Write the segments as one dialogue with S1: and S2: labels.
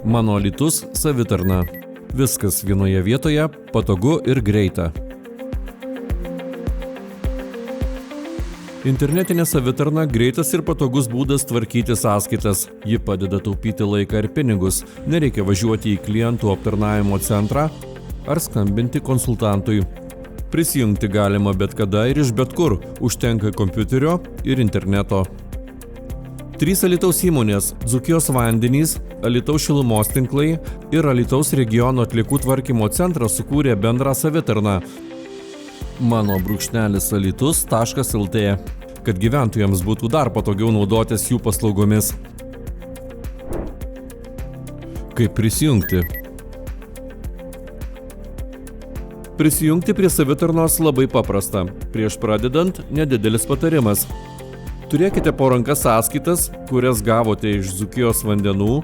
S1: Mano Alytus savitarna. Viskas vienoje vietoje, patogu ir greita. Internetinė savitarna greitas ir patogus būdas tvarkyti sąskaitas. Ji padeda taupyti laiką ir pinigus. Nereikia važiuoti į klientų aptarnavimo centrą ar skambinti konsultantui. Prisijungti galima bet kada ir iš bet kur. Užtenka kompiuterio ir interneto. 3 Alytaus įmonės – Dzūkijos vandenys, Alytaus šilumos tinklai ir Alytaus regiono atliekų tvarkymo centras sukūrė bendrą savitarną mano-alytus.lt, kad gyventojams būtų dar patogiau naudotis jų paslaugomis. Kaip prisijungti? Prisijungti prie savitarnos labai paprasta. Prieš pradedant nedidelis patarimas. Turėkite po ranka sąskaitas, kurias gavote iš Dzūkijos vandenų,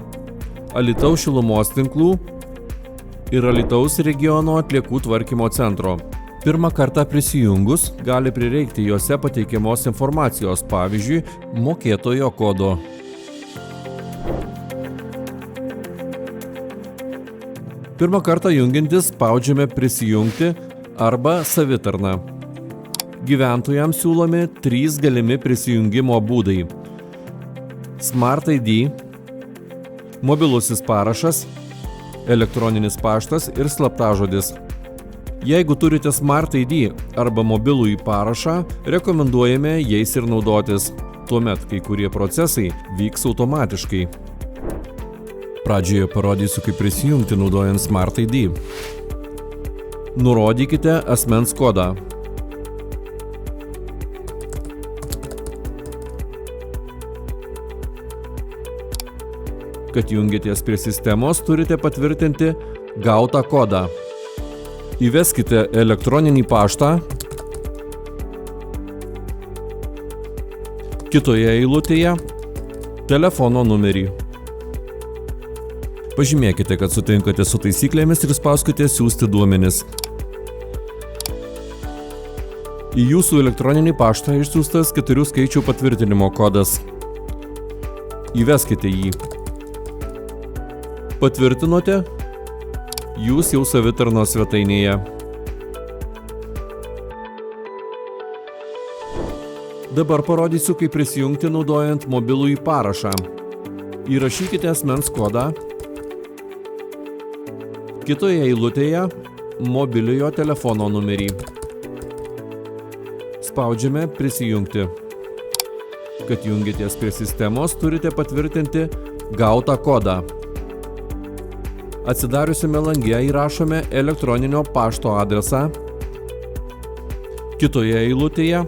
S1: Alytaus šilumos tinklų ir Alytaus regiono atliekų tvarkymo centro. Pirmą kartą prisijungus gali prireikti juose pateikiamos informacijos, pavyzdžiui, mokėtojo kodo. Pirmą kartą jungiantis spaudžiame prisijungti arba savitarną. Gyventojams siūlomi 3 galimi prisijungimo būdai. Smart ID, mobilusis parašas, elektroninis paštas ir slaptažodis. Jeigu turite Smart ID arba mobilųjį parašą, rekomenduojame jais ir naudotis. Tuomet kai kurie procesai vyks automatiškai. Pradžioje parodysiu, kaip prisijungti naudojant Smart ID. Nurodykite asmens kodą. Kad jungiatės prie sistemos, turite patvirtinti gautą kodą. Įveskite elektroninį paštą. Kitoje eilutėje telefono numerį. Pažymėkite, kad sutinkate su taisyklėmis ir spauskite siųsti duomenis. Į jūsų elektroninį paštą išsiųstas 4 skaičių patvirtinimo kodas. Įveskite jį. Patvirtinote? Jūs jau savitarnos svetainėje. Dabar parodysiu, kaip prisijungti naudojant mobilųjį parašą. Įrašykite asmens kodą. Kitoje eilutėje mobiliojo telefono numerį. Spaudžiame prisijungti. Kad jungiatės prie sistemos, turite patvirtinti gautą kodą. Atsidariusiame lange įrašome elektroninio pašto adresą. Kitoje eilutėje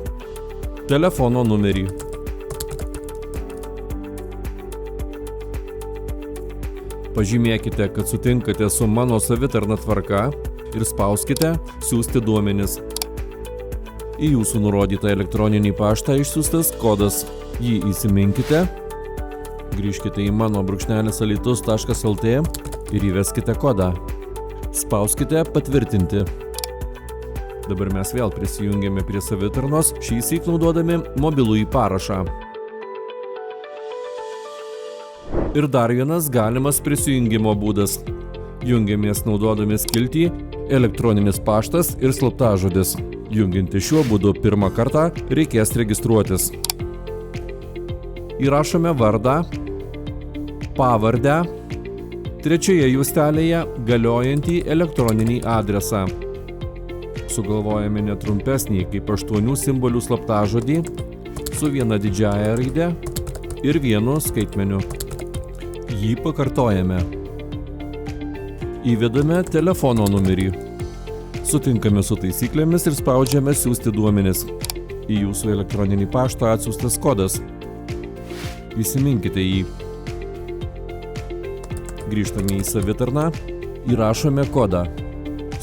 S1: telefono numerį. Pažymėkite, kad sutinkate su mano savitarna tvarka ir spauskite siųsti duomenis. Į jūsų nurodytą elektroninį paštą išsiųstas kodas. Jį įsiminkite, grįžkite į mano-alytus.lt ir įveskite kodą. Spauskite patvirtinti. Dabar mes vėl prisijungiame prie savitarnos, šįsyk naudodami mobilųjį parašą. Ir dar vienas galimas prisijungimo būdas. Jungiamės naudodami skiltį elektroninis paštas ir slaptažodis. Junginti šiuo būdu pirmą kartą reikės registruotis. Įrašome vardą, pavardę, trečioje juostelėje galiojantį elektroninį adresą. Sugalvojame netrumpesnį kaip 8 simbolių slaptažodį su viena didžiąja raide ir vienu skaitmeniu. Jį pakartojame. Įvedame telefono numerį. Sutinkame su taisyklėmis ir spaudžiame siųsti duomenis. Į jūsų elektroninį paštą atsiųstas kodas. Įsiminkite jį. Grįžtame į savitarną, įrašome kodą.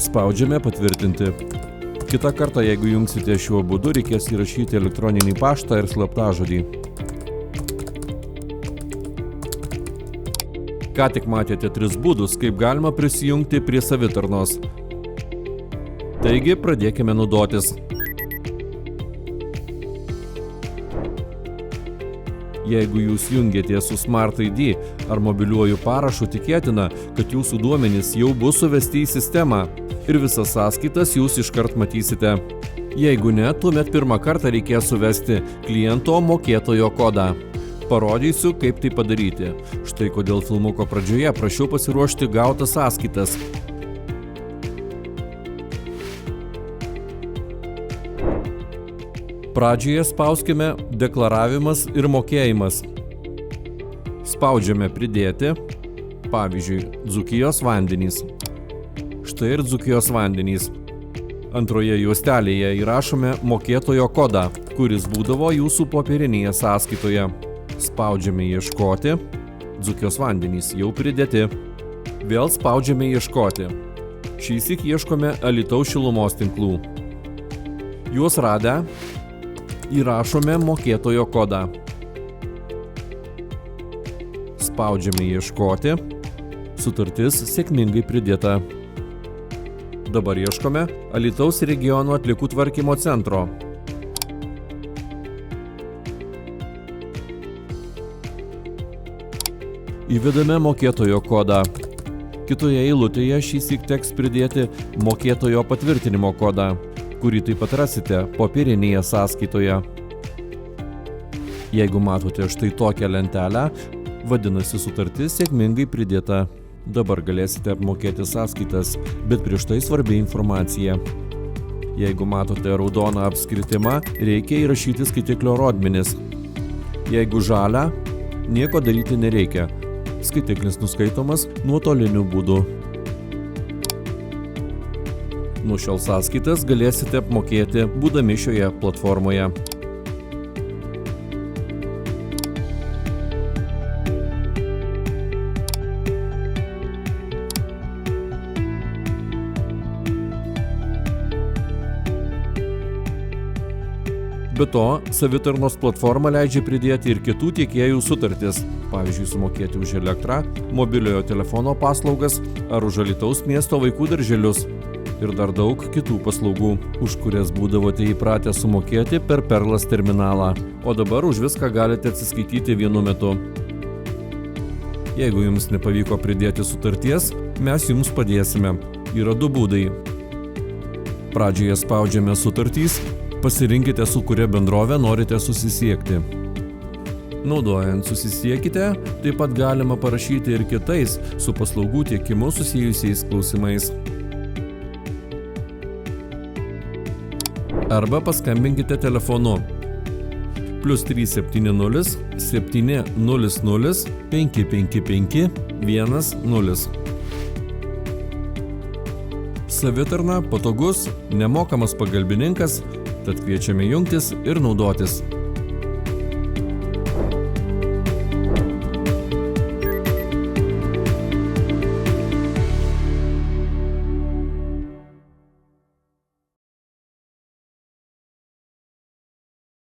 S1: Spaudžiame patvirtinti. Kitą kartą, jeigu jungsite šiuo būdu, reikės įrašyti elektroninį paštą ir slaptažodį. Ką tik matėte 3 būdus, kaip galima prisijungti prie savitarnos. Taigi, pradėkime naudotis. Jeigu jūs jungiatės su Smart ID ar mobiliuoju parašu, tikėtina, kad jūsų duomenys jau bus suvesti į sistemą ir visas sąskaitas jūs iškart matysite. Jeigu ne, tuomet pirmą kartą reikės suvesti kliento mokėtojo kodą. Parodysiu, kaip tai padaryti. Štai kodėl filmuko pradžioje prašiau pasiruošti gautas sąskaitas. Pradžioje spauskime deklaravimas ir mokėjimas. Spaudžiame pridėti, pavyzdžiui, Dzūkijos vandenys. Štai ir Dzūkijos vandenys. Antroje juostelėje įrašome mokėtojo kodą, kuris būdavo jūsų popierinėje sąskaitoje. Spaudžiame ieškoti, Dzūkijos vandenys jau pridėti. Vėl spaudžiame ieškoti. Šįsyk ieškome Alytaus šilumos tinklų. Juos radę, įrašome mokėtojo kodą. Spaudžiame ieškoti. Sutartis sėkmingai pridėta. Dabar ieškome Alytaus regiono atliekų tvarkymo centro. Įvedame mokėtojo kodą. Kitoje eilutėje šįsyk teks pridėti mokėtojo patvirtinimo kodą, kurį taip pat rasite popierinėje sąskaitoje. Jeigu matote štai tokią lentelę, vadinasi sutartis sėkmingai pridėta. Dabar galėsite apmokėti sąskaitas, bet prieš tai svarbi informacija. Jeigu matote raudoną apskritimą, reikia įrašyti skaitiklio rodmenis. Jeigu žalia, nieko daryti nereikia. Skaitiklis nuskaitomas nuotoliniu būdu. Nuo šiol sąskaitas galėsite apmokėti būdami šioje platformoje. Be to, savitarnos platforma leidžia pridėti ir kitų tiekėjų sutartis, pavyzdžiui, sumokėti už elektrą, mobiliojo telefono paslaugas ar už Alytaus miesto vaikų darželius ir dar daug kitų paslaugų, už kurias būdavote įpratę sumokėti per Perlas terminalą, o dabar už viską galite atsiskaityti vienu metu. Jeigu jums nepavyko pridėti sutarties, mes jums padėsime. Yra du būdai. Pradžioje spaudžiame sutartys. Pasirinkite, su kuria bendrove norite susisiekti. Naudojant susisiekite, taip pat galima parašyti ir kitais su paslaugų tiekimu susijusiais klausimais. Arba paskambinkite telefonu +370 700 555 10. Savitarna patogus, nemokamas pagalbininkas, tad kviečiame jungtis ir naudotis.